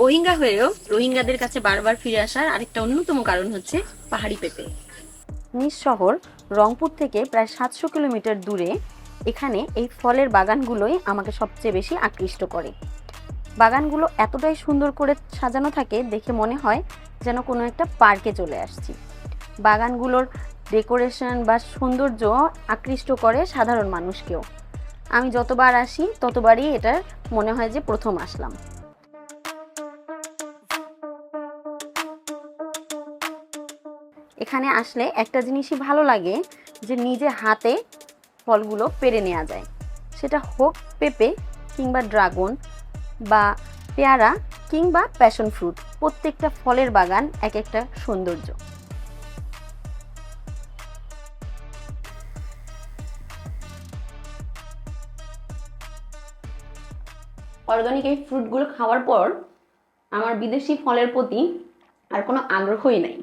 রোহিঙ্গা হয়েও রোহিঙ্গাদের কাছে বারবার ফিরে আসার আরেকটা অন্যতম কারণ হচ্ছে পাহাড়ি পেঁপে। নিজ শহর রংপুর থেকে প্রায় 700 কিলোমিটার দূরে এখানে এই ফলের বাগানগুলোই আমাকে সবচেয়ে বেশি আকৃষ্ট করে। বাগানগুলো এতটাই সুন্দর করে সাজানো থাকে, দেখে মনে হয় যেন কোনো একটা পার্কে চলে আসছি। বাগানগুলোর ডেকোরেশন বা সৌন্দর্য আকৃষ্ট করে সাধারণ মানুষকেও। আমি যতবার আসি ততবারই এটা মনে হয় যে প্রথম আসলাম। এখানে আসলে একটা জিনিসই ভালো লাগে, যে নিজে হাতে ফলগুলো পেড়ে নেওয়া যায়। সেটা হোক পেঁপে কিংবা ড্রাগন বা পেয়ারা কিংবা প্যাশন ফ্রুট, প্রত্যেকটা ফলের বাগান এক একটা সৌন্দর্য। অর্গানিক এই ফ্রুটগুলো খাওয়ার পর আমার বিদেশি ফলের প্রতি আর কোনো আগ্রহই নাই।